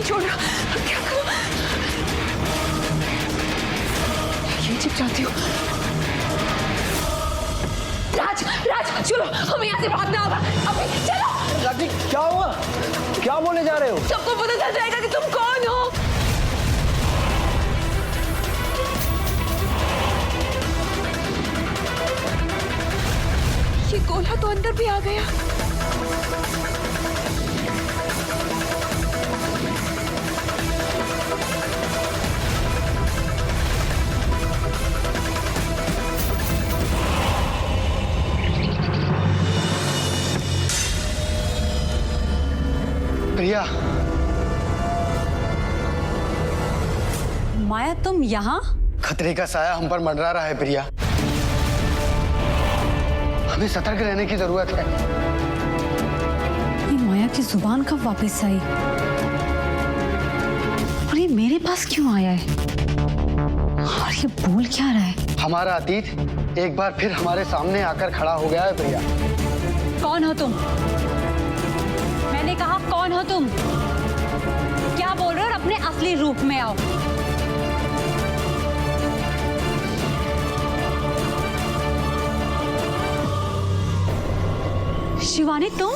छोड़ रहा, क्या करूं? ये चिप चाहती हूँ। राज, राज, चलो, हमें यहाँ से भागना होगा। अभी चलो। राजी, क्या हुआ? क्या बोले जा रहे हो? सबको पता चल जाएगा कि तुम कौन हो। ये गोला तो अंदर भी आ गया। प्रिया, माया तुम यहाँ? खतरे का साया हम पर मंडरा रहा है प्रिया। हमें सतर्क रहने की जरूरत है। ये माया की जुबान कब वापस आई और ये मेरे पास क्यों आया है और ये बोल क्या रहा है? हमारा अतीत एक बार फिर हमारे सामने आकर खड़ा हो गया है प्रिया। कौन हो तुम? मैंने कहा कौन हो तुम? क्या बोल रहे हो? और अपने असली रूप में आओ। शिवानी तुम?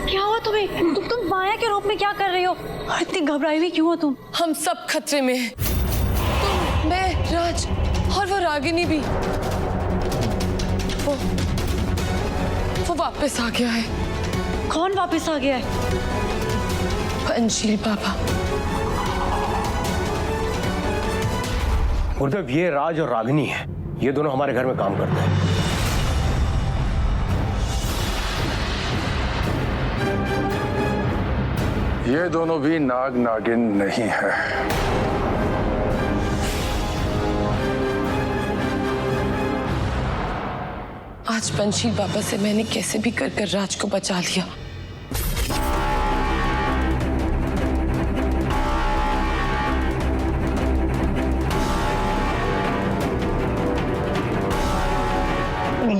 क्या हुआ तुम्हें? तुम माया के रूप में क्या कर रही हो? और इतनी घबराई हुई क्यों हो तुम? हम सब खतरे में हैं। तुम, मैं, राज और वो रागिनी भी। वो वापस आ गया है। कौन वापस आ गया है? पंशील बाबा। गुरुदेव, ये राज और रागिनी है। ये दोनों हमारे घर में काम करते हैं। ये दोनों भी नाग नागिन नहीं है। आज पंशील बाबा से मैंने कैसे भी कर कर राज को बचा लिया।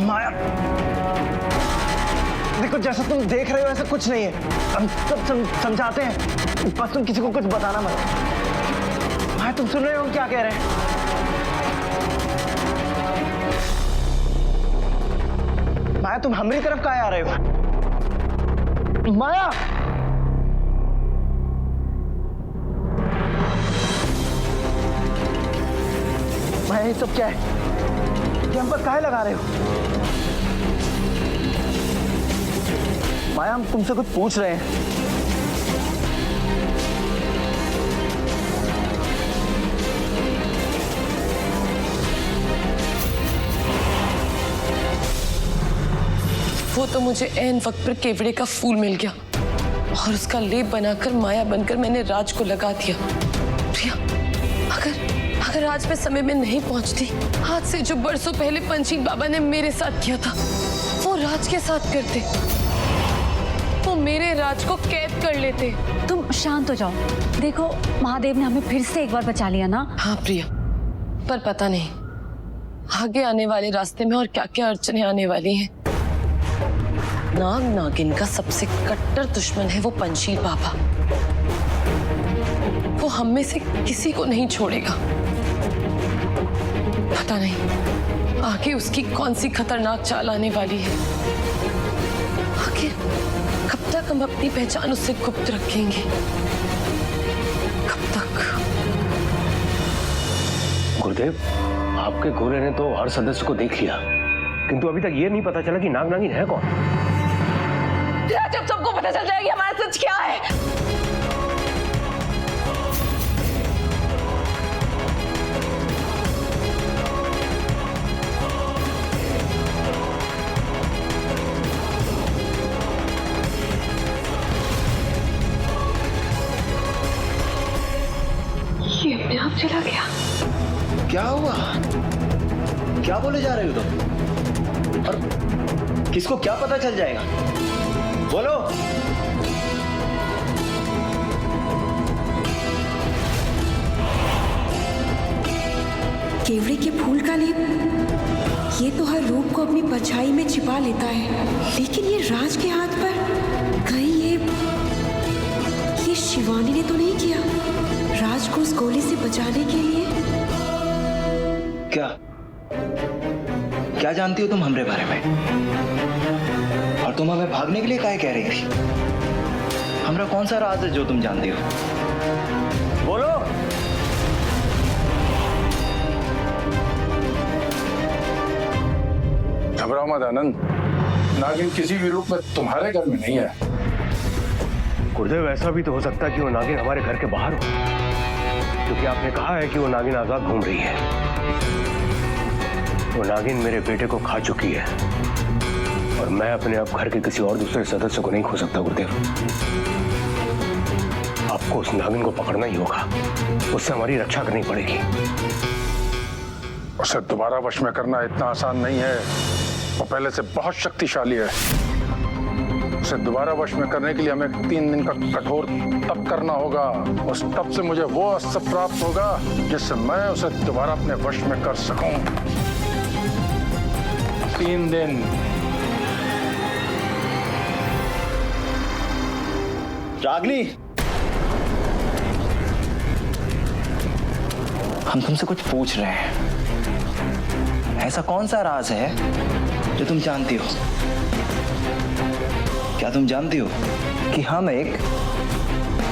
माया, देखो जैसा तुम देख रहे हो ऐसा कुछ नहीं है। हम सब समझाते हैं, बस तुम किसी को कुछ बताना मत। माया, तुम सुन रहे हो क्या कह रहे हैं? माया, तुम हमारी तरफ काहे आ रहे हो? माया, माया, ये सब क्या है? ये हम पर काहे लगा रहे हो? माया, हम तुमसे कुछ पूछ रहे हैं। वो तो मुझे ऐन वक्त पर केवड़े का फूल मिल गया और उसका लेप बनाकर माया बनकर मैंने राज को लगा दिया। प्रिया, अगर आज मैं समय में नहीं पहुंचती, आज से जो बरसों पहले पंशील बाबा ने मेरे साथ किया था वो राज के साथ करते। वो मेरे राज को कैद कर लेते। तुम शांत हो जाओ। देखो, महादेव ने हमें फिर से एक बार बचा लिया ना। हाँ प्रिया, पर पता नहीं आगे आने वाले रास्ते में और क्या क्या अड़चने आने वाली हैं। नाग नागिन का सबसे कट्टर दुश्मन है वो पंशील बाबा। वो हम में से किसी को नहीं छोड़ेगा। पता नहीं आगे उसकी कौन सी खतरनाक चाल आने वाली है। आखिर कब तक हम अपनी पहचान उससे गुप्त रखेंगे? कब तक? गुरुदेव, आपके गोले ने तो हर सदस्य को देख लिया, किंतु अभी तक ये नहीं पता चला कि नाग नागिन है कौन। जब सबको पता चल जाएगा हमारा सच क्या है। ये अपने आप चला गया। क्या हुआ? क्या बोले जा रहे हो तुम? और किसको क्या पता चल जाएगा? बोलो। केवड़े के फूल का लेप, ये तो हर रूप को अपनी परछाई में छिपा लेता है, लेकिन ये राज के हाथ पर कहीं शिवानी ने तो नहीं किया राज को उस गोली से बचाने के लिए? क्या क्या जानती हो तुम हमरे बारे में? और तुम हमें भागने के लिए काहे कह रही थी? हमरा कौन सा राज है जो तुम जानती हो? बोलो। घबराओ मत आनंद, नागिन किसी भी रूप में तुम्हारे घर में नहीं है। गुरुदेव, ऐसा भी तो हो सकता है कि वो नागिन हमारे घर के बाहर हो, क्योंकि आपने कहा है कि वो नागिन आजाद घूम रही है। वो नागिन मेरे बेटे को खा चुकी है और मैं अपने अब घर के किसी और दूसरे सदस्य को नहीं खो सकता। गुरुदेव, आपको उस नागिन को पकड़ना ही होगा, उससे हमारी रक्षा करनी पड़ेगी। उसे दोबारा वश में करना इतना आसान नहीं है, वो पहले से बहुत शक्तिशाली है। उसे दोबारा वश में करने के लिए हमें 3 दिन का कठोर तप करना होगा। उस तप से मुझे वो अस्त्र प्राप्त होगा जिससे मैं उसे दोबारा अपने वश में कर सकूं। 3 दिन। रागनी, हम तुमसे कुछ पूछ रहे हैं। ऐसा कौन सा राज है जो तुम जानती हो? क्या तुम जानती हो कि हम एक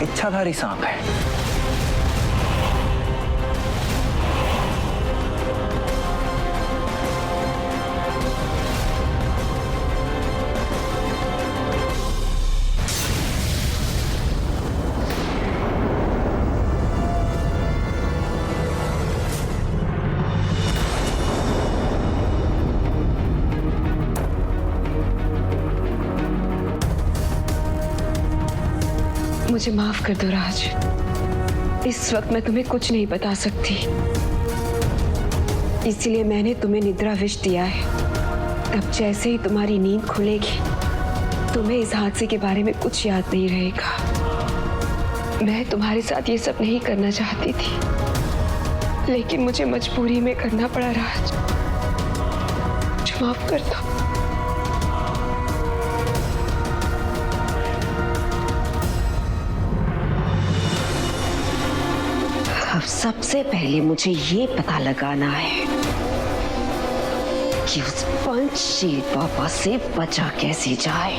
इच्छाधारी सांप हैं? मुझे माफ कर दो राज, इस वक्त मैं तुम्हें कुछ नहीं बता सकती, इसलिए मैंने तुम्हें निद्रा विष दिया है। अब जैसे ही तुम्हारी नींद खुलेगी तुम्हें इस हादसे के बारे में कुछ याद नहीं रहेगा। मैं तुम्हारे साथ ये सब नहीं करना चाहती थी, लेकिन मुझे मजबूरी में करना पड़ा राज, मुझे माफ कर दो। अब सबसे पहले मुझे ये पता लगाना है कि उस पंचशील बाबा से बचा कैसे जाए।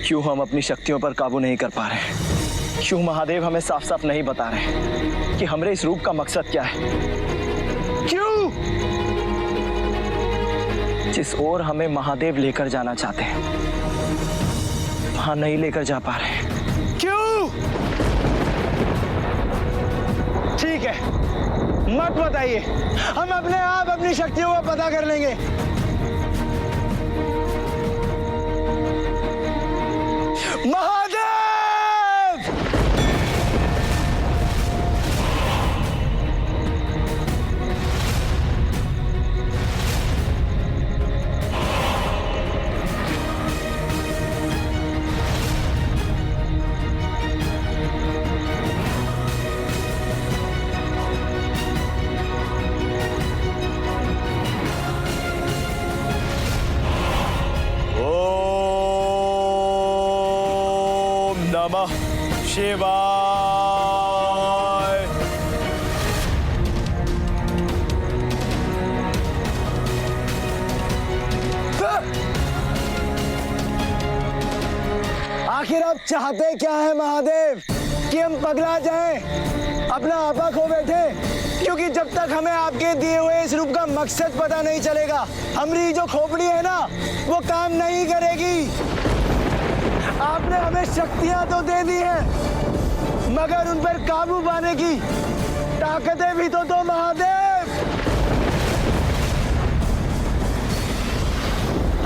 क्यों हम अपनी शक्तियों पर काबू नहीं कर पा रहे? क्यों महादेव हमें साफ साफ नहीं बता रहे कि हमरे इस रूप का मकसद क्या है? क्यों? जिस ओर हमें महादेव लेकर जाना चाहते हैं वहां नहीं लेकर जा पा रहे। क्यों? ठीक है, मत बताइए, हम अपने आप अपनी शक्तियों को पता कर लेंगे। महादेव! नमः शिवाय। आखिर आप चाहते क्या है महादेव? कि हम पगला जाएं, अपना आपा खो बैठे? क्योंकि जब तक हमें आपके दिए हुए इस रूप का मकसद पता नहीं चलेगा, हमारी जो खोपड़ी है ना वो काम नहीं करेगी। आपने हमें शक्तियां तो दे दी हैं, मगर उन पर काबू पाने की ताकतें भी तो दो महादेव।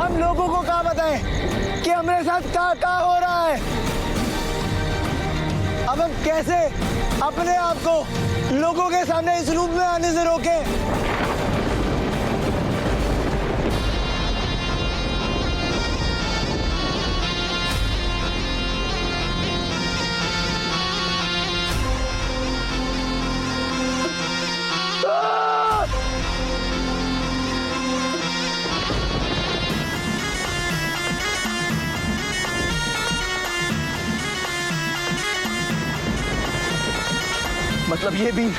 हम लोगों को क्या बताएं कि हमारे साथ क्या हो रहा है? अब हम कैसे अपने आप को लोगों के सामने इस रूप में आने से रोकें? मतलब ये बीन,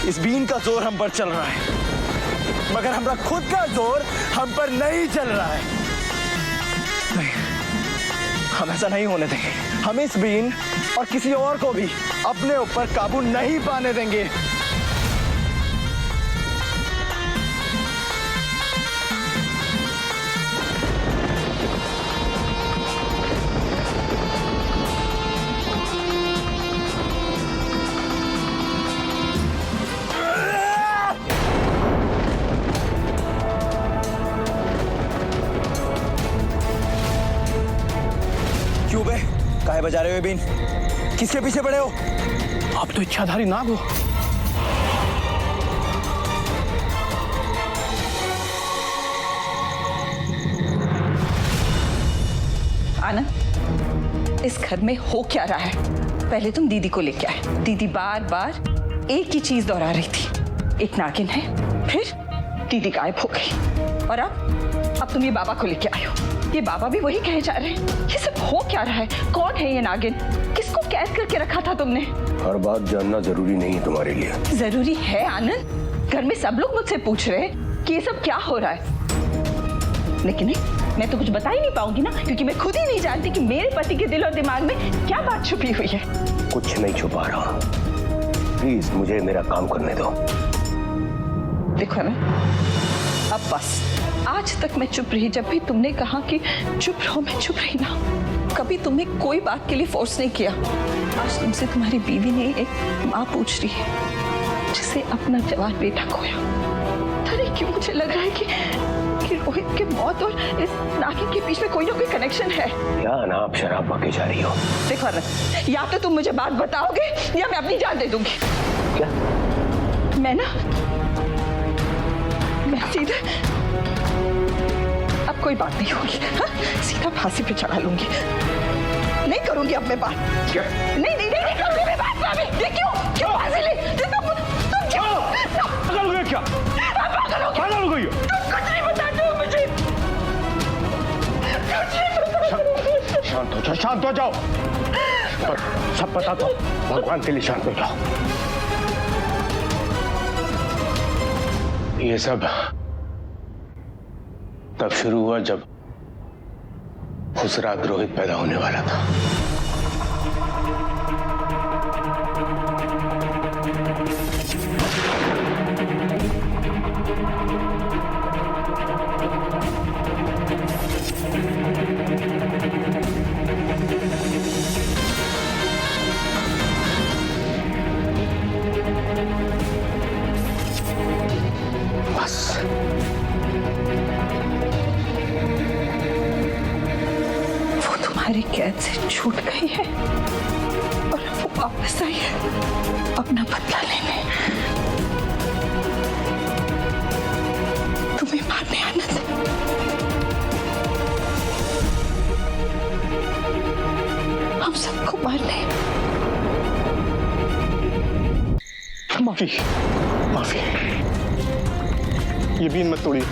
इस बीन का जोर हम पर चल रहा है, मगर हमारा खुद का जोर हम पर नहीं चल रहा है। नहीं, हम ऐसा नहीं होने देंगे। हम इस बीन और किसी और को भी अपने ऊपर काबू नहीं पाने देंगे। क्यों बे? काहे बजा रहे हो बीन? किसके पीछे पड़े हो? आप तो इच्छाधारी नाग हो। आनंद, इस घर में हो क्या रहा है? पहले तुम दीदी को लेके आए, दीदी बार बार एक ही चीज दोहरा रही थी, एक नागिन है, फिर दीदी गायब हो गई, और अब तुम ये बाबा को लेके आए हो। ये बाबा भी वही कहे जा रहे हैं। ये सब हो क्या रहा है? कौन है ये नागिन? किसको कैद करके रखा था तुमने? हर बात जानना जरूरी नहीं है तुम्हारे लिए। जरूरी है आनंद। घर में सब लोग मुझसे पूछ रहे हैं कि ये सब क्या हो रहा है, लेकिन नहीं, मैं तो कुछ बता ही नहीं पाऊंगी ना, क्योंकि मैं खुद ही नहीं जानती कि मेरे पति के दिल और दिमाग में क्या बात छुपी हुई है। कुछ नहीं छुपा रहा, प्लीज मुझे मेरा काम करने दो। देखो ना, अब बस, आज तक मैं चुप रही। जब भी तुमने कहा कि चुप रहो, मैं चुप रही ना। कभी तुमने कोई बात के लिए फोर्स नहीं किया। आज तुमसे तुम्हारी बीवी ने एक माँ पूछ रही है जिसे अपना जवान बेटा खोया। अरे क्यों मुझे लग रहा है कि रोहित की मौत और इस नागिन के बीच में कोई ना कोई कनेक्शन है। क्या ना आप शराब पके जा रही हो? देखो ना, या तो तुम मुझे बात बताओगे या मैं अपनी जान दे दूंगी। क्या? मैं सीधे, अब कोई बात नहीं होगी, हाँ? सीधा फांसी पे चढ़ा लूंगी। नहीं करूंगी अब मैं बात। क्या? नहीं करूंगी मैं बात। भाभी, ये क्यों फांसी ली? तुम क्यों? पागल हो गए क्या? पागल हो गई हो? तुम कुछ नहीं बताते हो मुझे। शांत हो जाओ। सब पता तो भगवान के लिए शांत हो जाओ। ये सब तब शुरू हुआ जब उस रात रोहित पैदा होने वाला था। बस तुम्हारी कैद से छूट गई है और वो वापस आई है अपना बदला लेने, तुम्हें मारने। आनंद, हम सबको मारने। माफी। ये बीन मत तोड़िए।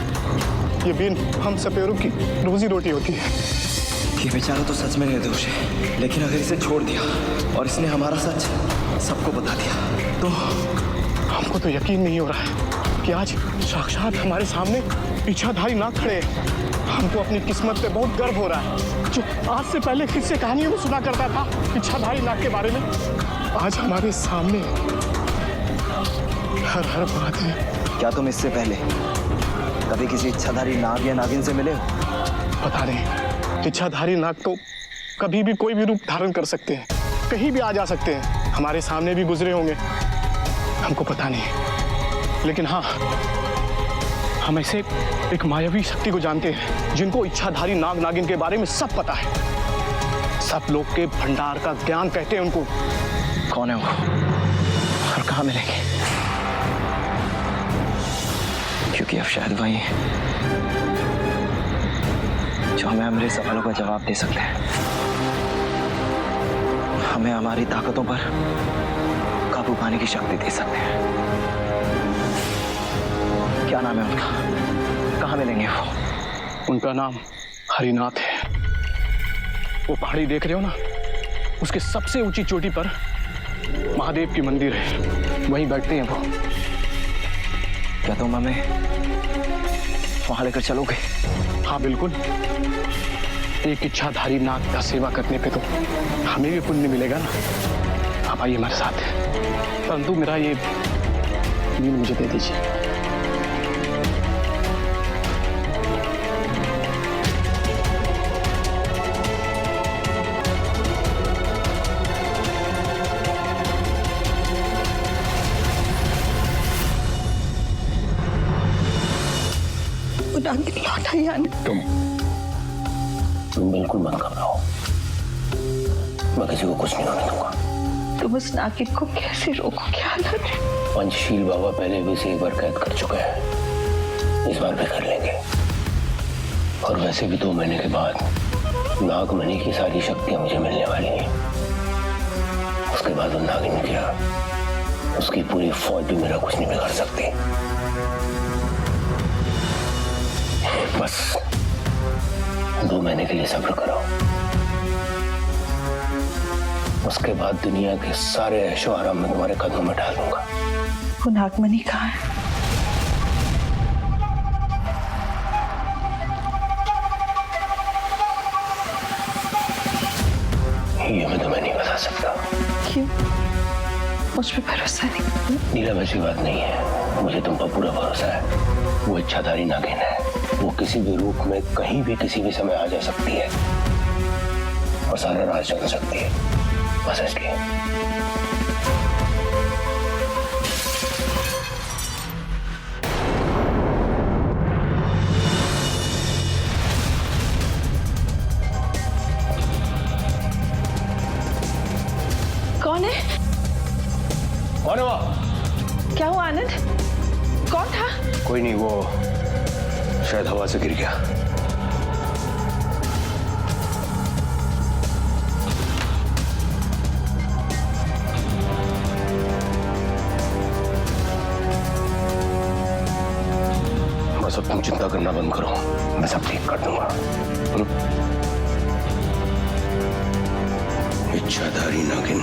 ये बीन हम सपेरों की रोजी रोटी होती है। ये बेचारा तो सच में निर्दोष है, लेकिन अगर इसे छोड़ दिया और इसने हमारा सच सबको बता दिया तो हमको तो यकीन नहीं हो रहा है कि आज साक्षात हमारे सामने इच्छाधारी नाग खड़े हैं। हमको अपनी किस्मत पे बहुत गर्व हो रहा है। जो आज से पहले किससे कहानियों में सुना करता था इच्छाधारी नाग के बारे में, आज हमारे सामने हर महादेव। क्या तुम इससे पहले कभी किसी इच्छाधारी नाग या नागिन से मिले हो? पता नहीं, इच्छाधारी नाग तो कभी भी कोई भी रूप धारण कर सकते हैं, कहीं भी आ जा सकते हैं। हमारे सामने भी गुजरे होंगे, हमको पता नहीं। लेकिन हाँ, हम ऐसे एक मायावी शक्ति को जानते हैं जिनको इच्छाधारी नाग नागिन के बारे में सब पता है। सब लोग के भंडार का ज्ञान कहते हैं उनको। कौन है वो और कहाँ मिलेंगे? क्योंकि अब शायद वही है जो हमें हमारे सवालों का जवाब दे सकते हैं, हमें हमारी ताकतों पर काबू पाने की शक्ति दे सकते हैं। क्या नाम है उनका? कहाँ मिलेंगे वो? उनका नाम हरिनाथ है। वो पहाड़ी देख रहे हो ना, उसके सबसे ऊंची चोटी पर महादेव की मंदिर है, वहीं बैठते हैं वो। क्या तुम हमें वहां लेकर चलोगे? हाँ बिल्कुल। एक इच्छाधारी नाग का सेवा करने पे तो हमें भी पुण्य मिलेगा ना। आप आइए हमारे साथ, परंतु मेरा ये नींद मुझे दे दीजिए। नागिन लौट आई आनंद। तुम बिल्कुल मत घबराओ, मैं किसी को कुछ नहीं होने दूंगा। तुम उस नागिन को कैसे रोकोगे आनंद? पंचशील बाबा पहले भी इसे एक बार कैद कर चुके हैं, इस बार भी कर लेंगे। और वैसे भी 2 महीने के बाद नागमणि की सारी शक्तियां मुझे मिलने वाली हैं। उसके बाद वो नागिन क्या, उसकी पूरी फौज भी मेरा कुछ नहीं बिगाड़ सकती। बस 2 महीने के लिए सब्र करो, उसके बाद दुनिया के सारे ऐशो आराम में तुम्हारे कदमों में डाल दूंगा। वो नागमणि कहाँ है? ये मैं तुम्हें नहीं बता सकता। क्यों? मुझ पे भरोसा नहीं? नीलम ऐसी बात नहीं है, मुझे तुम पर पूरा भरोसा है। वो इच्छाधारी नागिन है, वो किसी भी रूप में कहीं भी किसी भी समय आ जा सकती है और सारा राज चल सकती है, बस इसलिए। कौन है? कौन है वो? क्या हुआ आनंद? कौन था? कोई नहीं, वो शायद हवा से गिर गया। बस अब तुम चिंता करना बंद करो, मैं सब ठीक कर दूंगा। इच्छाधारी नागिन,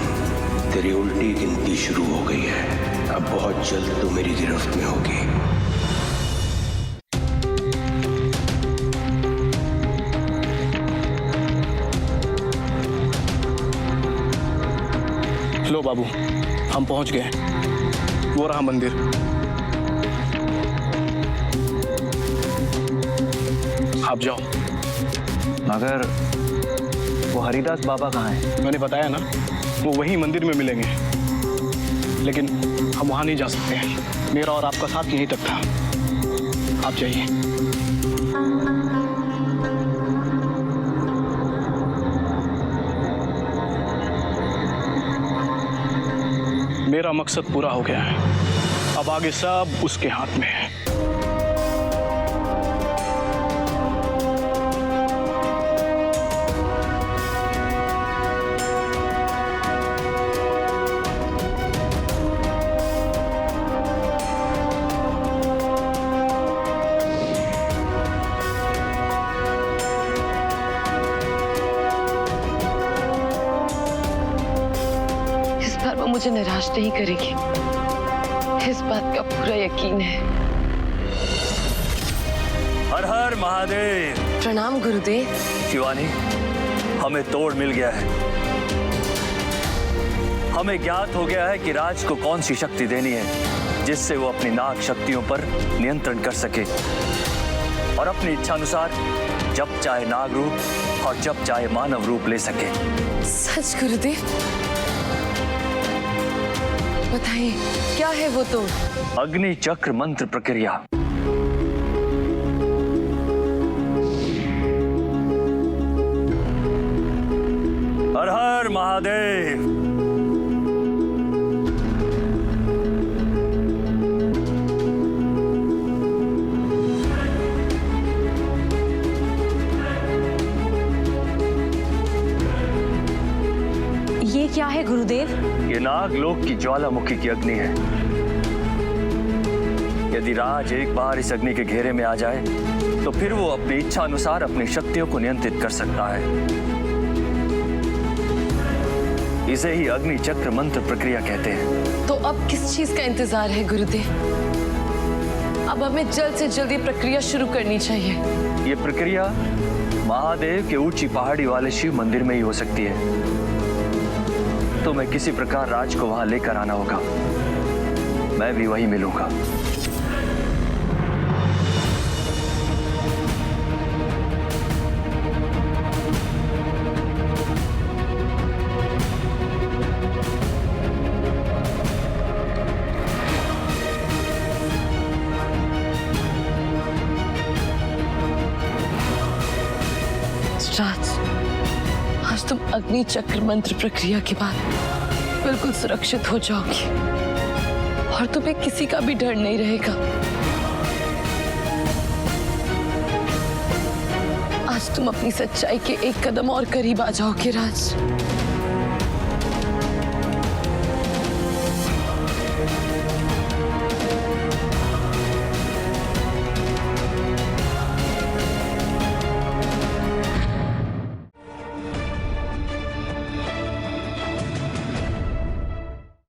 तेरी उल्टी गिनती शुरू हो गई है। अब बहुत जल्द तू मेरी गिरफ्त में होगी। लो बाबू, हम पहुंच गए। वो रहा मंदिर। आप जाओ। मगर वो हरिदास बाबा कहाँ हैं? मैंने बताया ना, वो वहीं मंदिर में मिलेंगे, लेकिन हम वहां नहीं जा सकते हैं। मेरा और आपका साथ यहीं तक था। आप जाइए। मेरा मकसद पूरा हो गया है, अब आगे सब उसके हाथ में है। वो मुझे निराश नहीं करेगी, इस बात का पूरा यकीन है। हर हर महादेव। प्रणाम गुरुदेव। शिवानी, हमें तोड़ मिल गया है। हमें ज्ञात हो गया है कि राज को कौन सी शक्ति देनी है जिससे वो अपनी नाग शक्तियों पर नियंत्रण कर सके और अपनी इच्छानुसार जब चाहे नाग रूप और जब चाहे मानव रूप ले सके। सच गुरुदेव? बताइए क्या है वो तो? अग्नि चक्र मंत्र प्रक्रिया। हर हर महादेव। ये क्या है गुरुदेव? ये नागलोक की ज्वालामुखी की अग्नि है। यदि राज एक बार इस अग्नि के घेरे में आ जाए तो फिर वो अपनी इच्छा अनुसार अपनी शक्तियों को नियंत्रित कर सकता है। इसे ही अग्नि चक्र मंत्र प्रक्रिया कहते हैं। तो अब किस चीज का इंतजार है गुरुदेव? अब हमें जल्द से जल्द ये प्रक्रिया शुरू करनी चाहिए। ये प्रक्रिया महादेव के ऊंची पहाड़ी वाले शिव मंदिर में ही हो सकती है। तो मैं किसी प्रकार राज को वहां लेकर आना होगा। मैं भी वहीं मिलूंगा। राज, आज तुम अग्नि चक्र मंत्र प्रक्रिया के बाद बिल्कुल सुरक्षित हो जाओगी और तुम्हें किसी का भी डर नहीं रहेगा। आज तुम अपनी सच्चाई के एक कदम और करीब आ जाओगे राज।